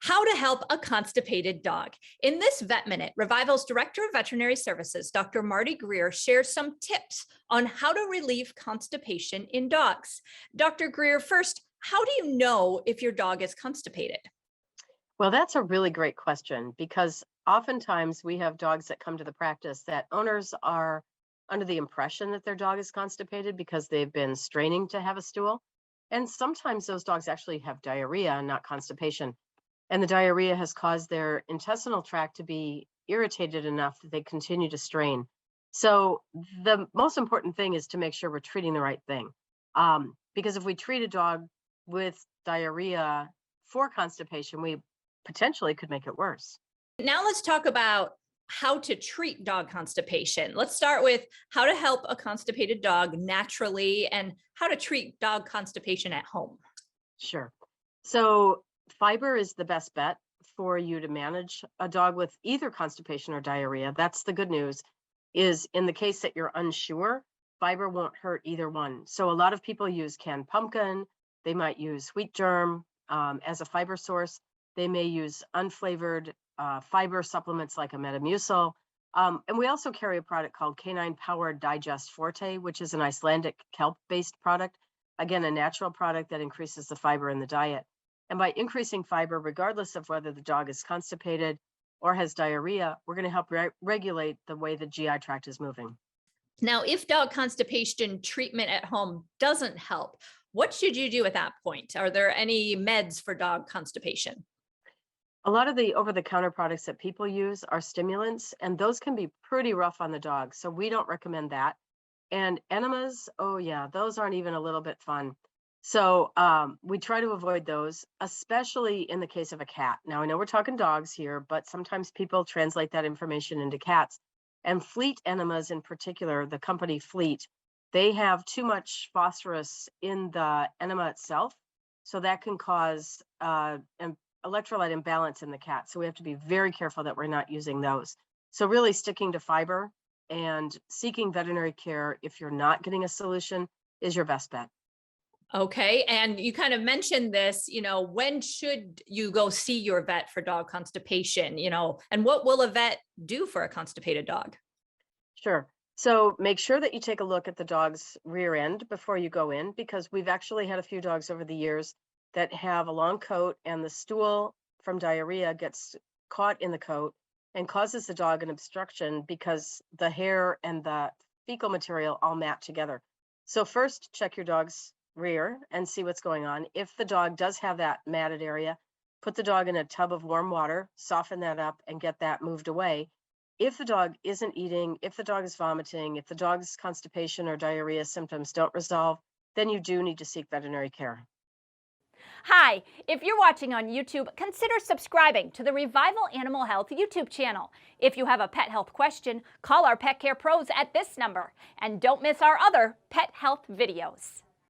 How to help a constipated dog. In this Vet Minute, Revival's Director of Veterinary Services, Dr. Marty Greer, shares some tips on how to relieve constipation in dogs. Dr. Greer, first, how do you know if your dog is constipated? Well, that's a really great question because oftentimes we have dogs that come to the practice that owners are under the impression that their dog is constipated because they've been straining to have a stool. And sometimes those dogs actually have diarrhea and not constipation. And the diarrhea has caused their intestinal tract to be irritated enough that they continue to strain. So the most important thing is to make sure we're treating the right thing. Because if we treat a dog with diarrhea for constipation, we potentially could make it worse. Now let's talk about how to treat dog constipation. Let's start with how to help a constipated dog naturally and how to treat dog constipation at home. Sure. So fiber is the best bet for you to manage a dog with either constipation or diarrhea. That's the good news, is in the case that you're unsure, fiber won't hurt either one. So a lot of people use canned pumpkin. They might use wheat germ as a fiber source. They may use unflavored fiber supplements like a Metamucil. And we also carry a product called Canine Powered Digest Forte, which is an Icelandic kelp-based product. Again, a natural product that increases the fiber in the diet. And by increasing fiber, regardless of whether the dog is constipated or has diarrhea, we're going to help regulate the way the GI tract is moving. Now, if dog constipation treatment at home doesn't help, what should you do at that point? Are there any meds for dog constipation? A lot of the over-the-counter products that people use are stimulants, and those can be pretty rough on the dog. So we don't recommend that. And enemas, oh yeah, those aren't even a little bit fun. So we try to avoid those, especially in the case of a cat. Now, I know we're talking dogs here, but sometimes people translate that information into cats. And Fleet enemas in particular, the company Fleet, they have too much phosphorus in the enema itself. So that can cause an electrolyte imbalance in the cat. So we have to be very careful that we're not using those. So really sticking to fiber and seeking veterinary care if you're not getting a solution is your best bet. Okay. And you kind of mentioned this, when should you go see your vet for dog constipation, and what will a vet do for a constipated dog? Sure. So make sure that you take a look at the dog's rear end before you go in, because we've actually had a few dogs over the years that have a long coat and the stool from diarrhea gets caught in the coat and causes the dog an obstruction because the hair and the fecal material all mat together. So first check your dog's rear and see what's going on. If the dog does have that matted area, put the dog in a tub of warm water, soften that up and get that moved away. If the dog isn't eating, if the dog is vomiting, if the dog's constipation or diarrhea symptoms don't resolve, then you do need to seek veterinary care. Hi, if you're watching on YouTube, consider subscribing to the Revival Animal Health YouTube channel. If you have a pet health question, call our pet care pros at this number. And don't miss our other pet health videos.